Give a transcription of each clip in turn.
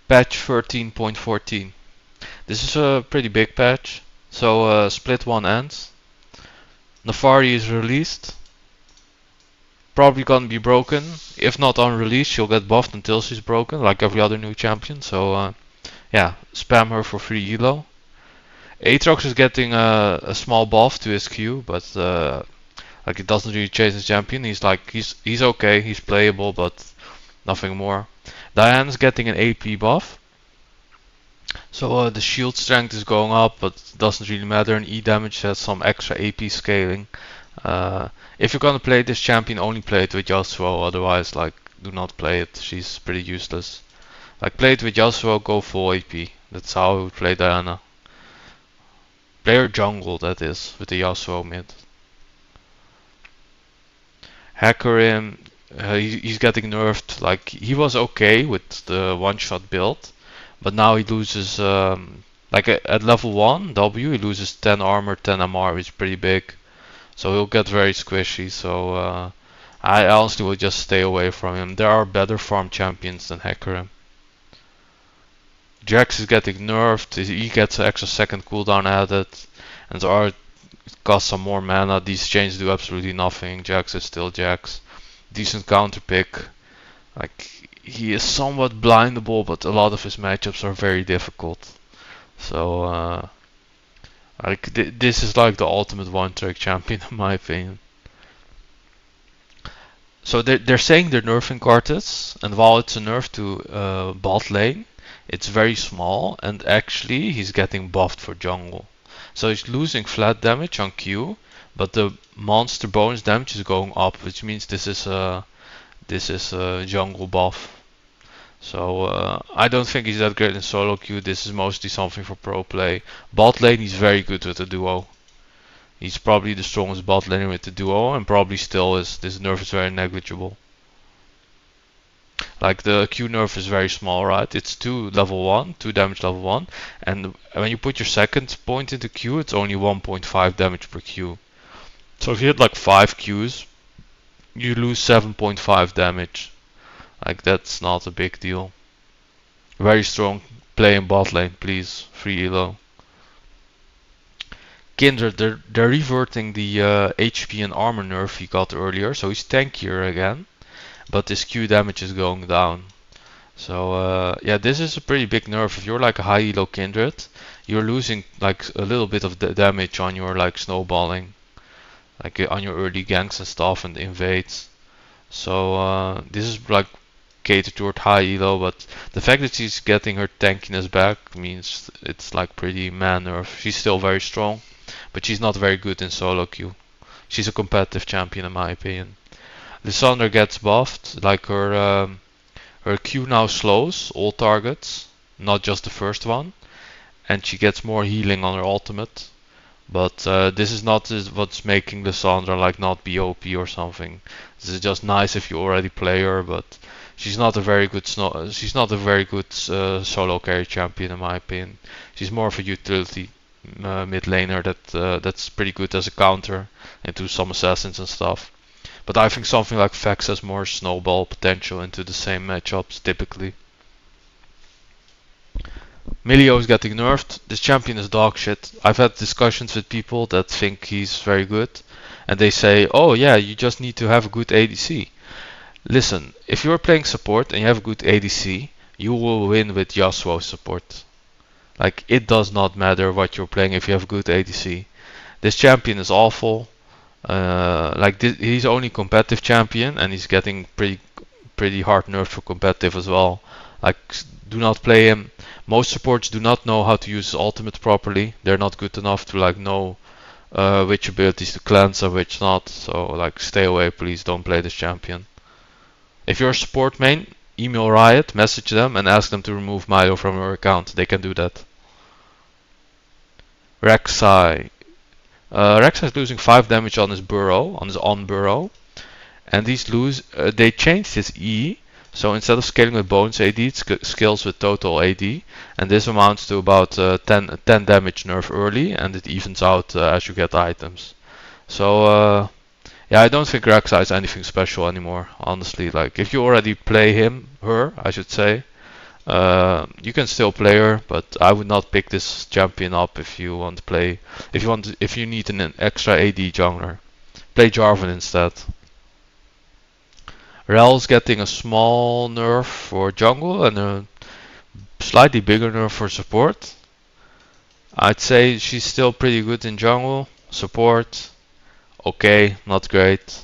Patch 13.14. This is a pretty big patch. So split one ends. Nefari is released. Probably gonna be broken. If not on release, she'll get buffed until she's broken, like every other new champion. So yeah, spam her for free elo. Aatrox is getting a small buff to his Q, but like it doesn't really change his champion. He's okay, he's playable, but nothing more. Diana's getting an AP buff. So the shield strength is going up, but it doesn't really matter. And E damage has some extra AP scaling. If you're gonna play this champion, only play it with Yasuo. Otherwise, like, do not play it. She's pretty useless. Like, play it with Yasuo, go full AP. That's how I would play Diana. Play her jungle, that is, with the Yasuo mid. Hecarim, he's getting nerfed. Like, he was okay with the one-shot build, but now he loses, like at level 1 W, he loses 10 armor, 10 MR, which is pretty big. So he'll get very squishy. So I honestly will just stay away from him. There are better farm champions than Hecarim. Jax is getting nerfed. He gets an extra second cooldown added, and Zard costs some more mana. These changes do absolutely nothing. Jax is still Jax. Decent counter pick. Like, he is somewhat blindable, but a lot of his matchups are very difficult. So like this is like the ultimate one-trick champion in my opinion. So they're saying they're nerfing Karthus, and while it's a nerf to bot lane, it's very small, and actually he's getting buffed for jungle. So he's losing flat damage on Q, but the monster bonus damage is going up, which means this is a jungle buff. So I don't think he's that great in solo queue. This is mostly something for pro play. Bot lane, he's very good with the duo. He's probably the strongest bot laner with the duo, and probably still is. This nerf is very negligible. Like, the Q nerf is very small, right? It's 2 level 1, 2 damage level 1, and when you put your second point into Q, it's only 1.5 damage per Q. So if you hit like 5 Qs, you lose 7.5 damage. Like, that's not a big deal. Very strong. Play in bot lane, please. Free elo. Kindred, they're reverting the HP and armor nerf he got earlier, so he's tankier again, but his Q damage is going down. So yeah, this is a pretty big nerf. If you're like a high elo Kindred, you're losing like a little bit of the damage on your like snowballing, like on your early ganks and stuff and invades. So this is like catered toward high elo, but the fact that she's getting her tankiness back means it's like pretty man nerf. She's still very strong, but she's not very good in solo queue. She's a competitive champion in my opinion. Lissandra gets buffed, like her Q now slows all targets, not just the first one, and she gets more healing on her ultimate. But this is not what's making Lissandra like not be OP or something. This is just nice if you already play her, but she's not a very good solo carry champion in my opinion. She's more of a utility mid laner that's pretty good as a counter into some assassins and stuff. But I think something like Vex has more snowball potential into the same matchups typically. Milio is getting nerfed. This champion is dog shit. I've had discussions with people that think he's very good, and they say, oh yeah, you just need to have a good ADC. Listen, if you're playing support and you have a good ADC, you will win with Yasuo support. Like, it does not matter what you're playing if you have a good ADC. This champion is awful. He's only competitive champion, and he's getting pretty hard nerfed for competitive as well. Like, do not play him. Most supports do not know how to use his ultimate properly. They're not good enough to like know which abilities to cleanse and which not. So like, stay away, please. Don't play this champion. If you're a support main, email Riot, message them, and ask them to remove Milo from your account. They can do that. Rek'Sai. Rek'Sai is losing 5 damage on his burrow, on his on burrow, and they changed his E, so instead of scaling with bonus AD, it scales with total AD, and this amounts to about 10 damage nerf early, and it evens out as you get items. So yeah, I don't think Rek'Sai is anything special anymore, honestly. Like, if you already play her, I should say, You can still play her, but I would not pick this champion up if you want to play. If you need an extra AD jungler, play Jarvan instead. Rel's getting a small nerf for jungle and a slightly bigger nerf for support. I'd say she's still pretty good in jungle. Support, okay, not great.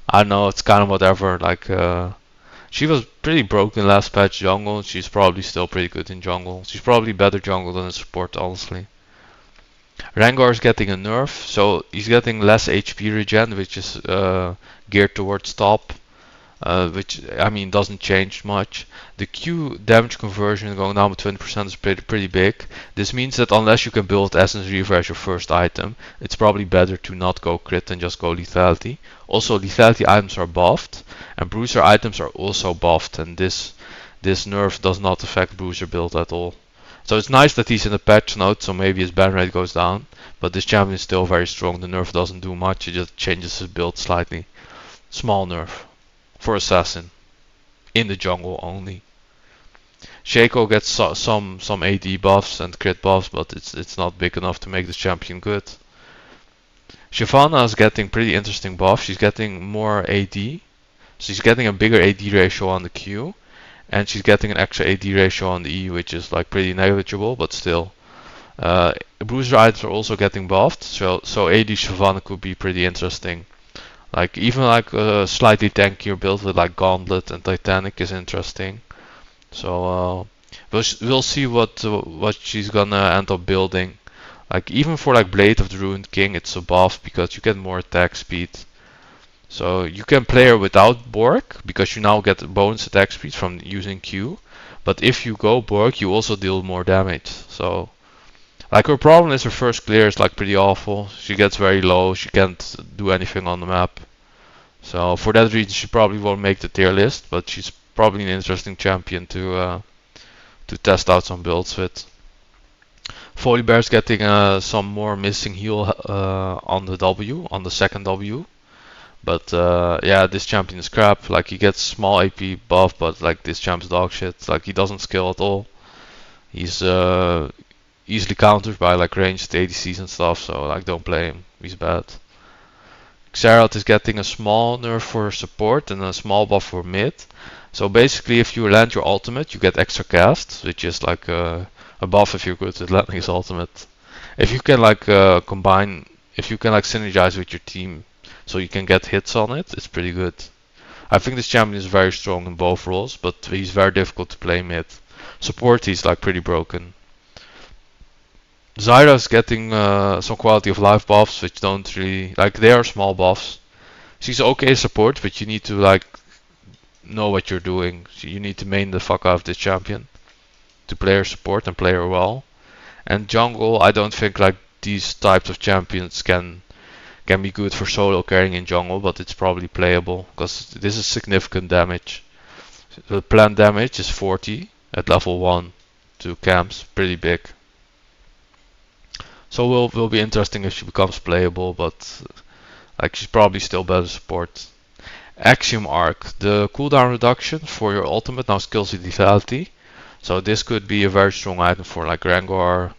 I know it's kind of whatever. Like she was pretty broken last patch jungle. She's probably still pretty good in jungle. She's probably better jungle than in support, honestly. Rengar's getting a nerf, so he's getting less HP regen, which is geared towards top. Which I mean doesn't change much. The Q damage conversion going down by 20% is pretty big. This means that unless you can build Essence Reaver as your first item, it's probably better to not go crit and just go lethality. Also, lethality items are buffed, and bruiser items are also buffed, and this nerf does not affect bruiser build at all. So it's nice that he's in the patch note, so maybe his ban rate goes down, but this champion is still very strong. The nerf doesn't do much, it just changes his build slightly. Small nerf for assassin in the jungle only. Shaco gets some AD buffs and crit buffs, but it's not big enough to make this champion good. Shyvana is getting pretty interesting buff. She's getting more AD. She's getting a bigger AD ratio on the Q, and she's getting an extra AD ratio on the E, which is like pretty negligible, but still. Bruiser items are also getting buffed, so AD Shyvana could be pretty interesting. Like even like a slightly tankier build with like Gauntlet and Titanic is interesting. So we'll see what she's gonna end up building. Like even for like Blade of the Ruined King, it's a buff because you get more attack speed. So you can play her without Borg because you now get bonus attack speed from using Q. But if you go Borg, you also deal more damage. So like her problem is her first clear is like pretty awful. She gets very low. She can't do anything on the map. So for that reason, she probably won't make the tier list. But she's probably an interesting champion to test out some builds with. Volibear's getting some more missing heal on the W, on the second W. But yeah, this champion is crap. Like he gets small AP buff, but like this champ's dog shit. Like he doesn't skill at all. He's easily countered by like ranged ADCs and stuff, so like don't play him, he's bad. Xerath is getting a small nerf for support and a small buff for mid. So basically if you land your ultimate you get extra cast, which is like a buff if you're good at landing his ultimate. If you can like if you can like synergize with your team so you can get hits on it, it's pretty good. I think this champion is very strong in both roles, but he's very difficult to play mid. Support he's like pretty broken. Zyra's getting some quality of life buffs, which don't really like. They are small buffs. She's okay support, but you need to like know what you're doing. You need to main the fuck out of this champion to play her support and play her well. And jungle, I don't think like these types of champions can be good for solo carrying in jungle, but it's probably playable because this is significant damage. The plant damage is 40 at level 1 to camps, pretty big. So will be interesting if she becomes playable, but like she's probably still better support. Axiom Arc, the cooldown reduction for your ultimate now scales with lethality. So this could be a very strong item for like Rengar,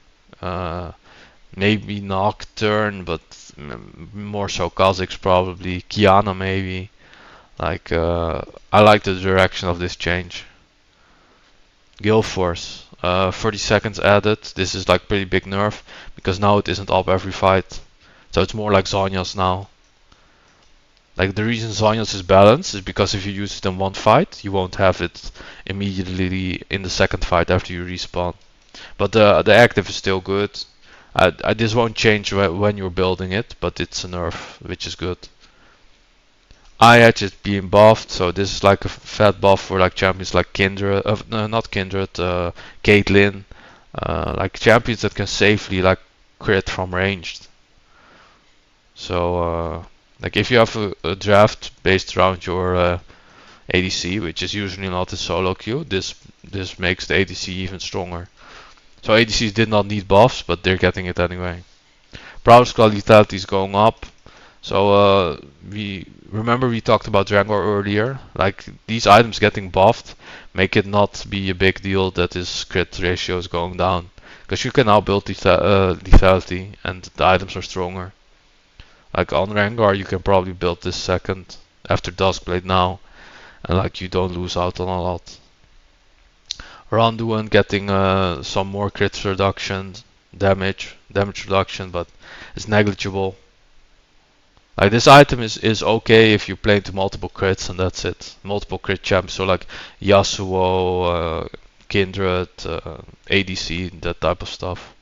maybe Nocturne, but more so Kha'Zix probably, Kiana maybe. Like I like the direction of this change. Gale Force. 30 seconds added. This is like pretty big nerf because now it isn't up every fight. So it's more like Zhonya's now. Like the reason Zhonya's is balanced is because if you use it in one fight, you won't have it immediately in the second fight after you respawn. But the active is still good. This won't change when you're building it, but it's a nerf, which is good. Eye Edge is being buffed, so this is like a fat buff for like champions like Kindred, not Kindred, Caitlyn, like champions that can safely like crit from ranged. So like if you have a draft based around your ADC, which is usually not a solo queue, this makes the ADC even stronger. So ADCs did not need buffs, but they're getting it anyway. Prowess lethality is going up. So we remember we talked about Drangor earlier. Like these items getting buffed make it not be a big deal that his crit ratio is going down, because you can now build lethality and the items are stronger. Like on Rengar, you can probably build this second after Duskblade now, and like you don't lose out on a lot. Randuin getting some more crit reduction, damage reduction, but it's negligible. Like this item is okay if you play into multiple crits and that's it. Multiple crit champs, so like Yasuo, Kindred, ADC, that type of stuff.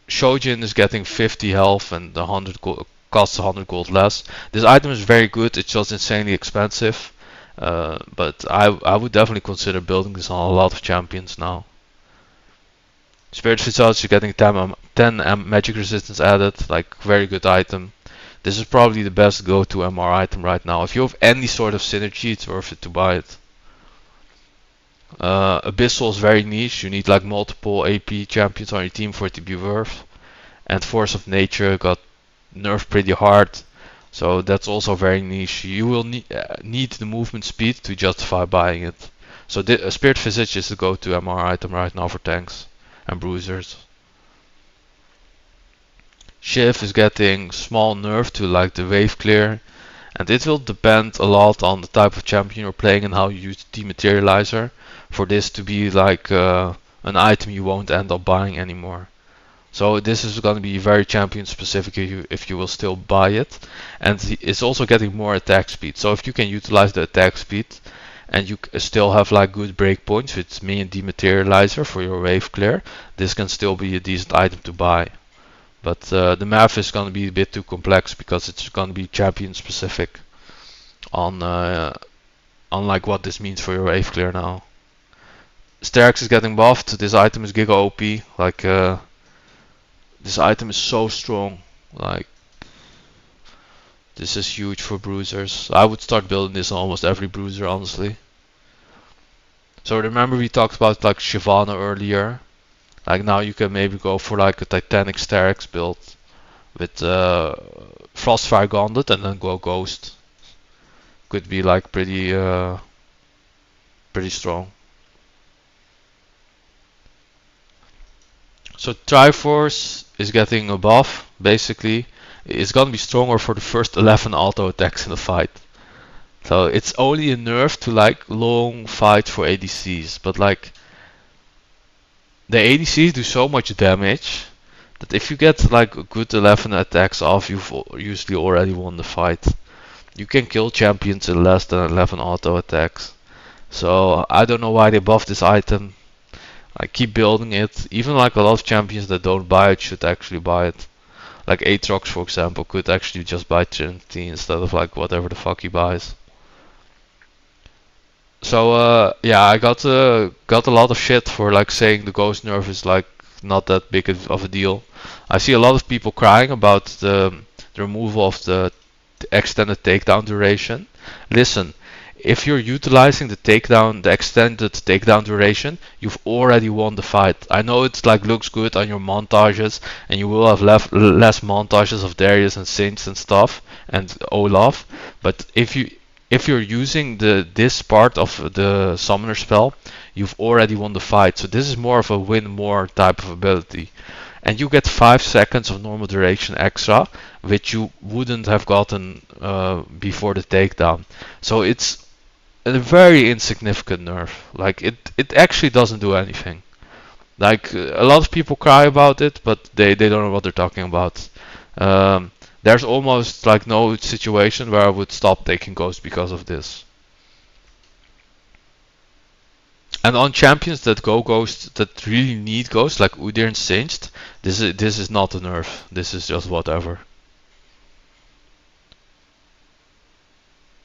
Shojin is getting 50 health and 100 gold, costs 100 gold less. This item is very good, it's just insanely expensive. But I would definitely consider building this on a lot of champions now. Spirit Visage is getting 10 magic resistance added, like very good item. This is probably the best go-to MR item right now. If you have any sort of synergy, it's worth it to buy it. Abyssal is very niche. You need like multiple AP champions on your team for it to be worth. And Force of Nature got nerfed pretty hard, so that's also very niche. You will need the movement speed to justify buying it. So Spirit Visage is the go-to MR item right now for tanks and bruisers. Shiv is getting small nerf to like the wave clear, and it will depend a lot on the type of champion you're playing and how you use Dematerializer for this to be like an item you won't end up buying anymore. So this is going to be very champion specific if you will still buy it, and it's also getting more attack speed. So if you can utilize the attack speed and you still have like good breakpoints with Minion Dematerializer for your wave clear, this can still be a decent item to buy. But the math is going to be a bit too complex because it's going to be champion specific on like what this means for your wave clear now. Sterx is getting buffed. This item is Giga OP. Like this item is so strong. Like this is huge for bruisers. I would start building this on almost every bruiser, honestly. So remember we talked about like Shyvana earlier. Like now you can maybe go for like a Titanic Sterx build with Frostfire Gauntlet and then go Ghost. Could be like pretty strong. So Triforce is getting a buff, basically. It's gonna be stronger for the first 11 auto attacks in the fight. So it's only a nerf to like long fight for ADCs, but like the ADCs do so much damage that if you get like a good 11 attacks off, you've usually already won the fight. You can kill champions in less than 11 auto attacks. So I don't know why they buffed this item. I keep building it. Even like a lot of champions that don't buy it should actually buy it. Like Aatrox, for example, could actually just buy Trinity instead of like whatever the fuck he buys. So yeah, I got a lot of shit for like saying the ghost nerf is like not that big of a deal. I see a lot of people crying about the removal of the extended takedown duration. Listen, if you're utilizing the extended takedown duration, you've already won the fight. I know it's like looks good on your montages, and you will have less montages of Darius and Singed and stuff, and Olaf. But if you're using this part of the summoner spell, you've already won the fight. So this is more of a win more type of ability. And you get 5 seconds of normal duration extra, which you wouldn't have gotten before the takedown. So it's a very insignificant nerf. Like it actually doesn't do anything. Like a lot of people cry about it, but they don't know what they're talking about. There's almost like no situation where I would stop taking Ghost because of this. And on champions that go Ghost, that really need Ghost, like Udyr and Singed, this is not a nerf. This is just whatever.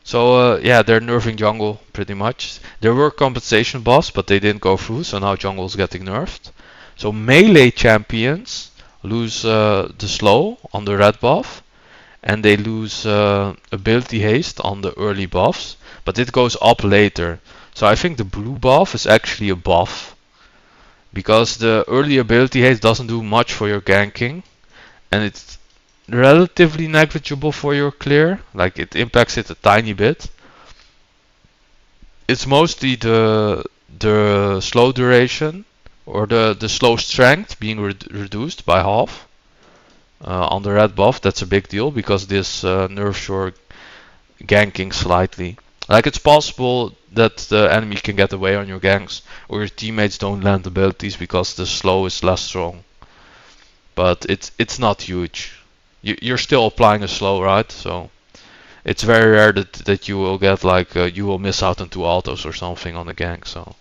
So yeah, they're nerfing jungle pretty much. There were compensation buffs, but they didn't go through, so now jungle's getting nerfed. So melee champions lose the slow on the red buff, and they lose ability haste on the early buffs, but it goes up later. So I think the blue buff is actually a buff, because the early ability haste doesn't do much for your ganking, and relatively negligible for your clear. Like it impacts it a tiny bit. It's mostly the slow duration or the slow strength being reduced by half. On the red buff, that's a big deal because this nerfs your ganking slightly. Like it's possible that the enemy can get away on your ganks or your teammates don't land abilities because the slow is less strong. But it's not huge. You're still applying a slow, right? So it's very rare that you will get like you will miss out on 2 autos or something on the gank. So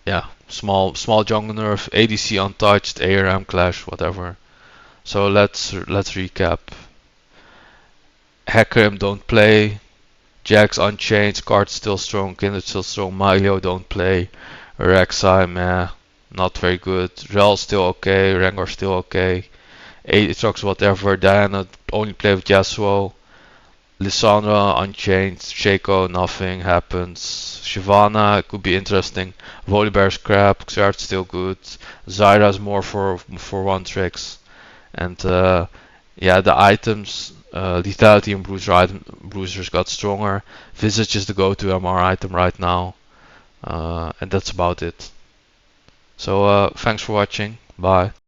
yeah, small jungle nerf, ADC untouched, ARM clash, whatever. So let's recap. Hecarim don't play. Jax unchanged, Card still strong, Kindred still strong, Milo don't play. Rek'Sai, meh, not very good. Rel still okay, Rengar still okay. Aatrox whatever, Diana only play with Yasuo. Lissandra unchanged, Shaco nothing happens. Shyvana could be interesting. Volibear's crap, Xrd still good. Zyra's more for one tricks. And yeah, the items, lethality and bruisers got stronger. Visage is the go-to MR item right now, and that's about it. So thanks for watching. Bye.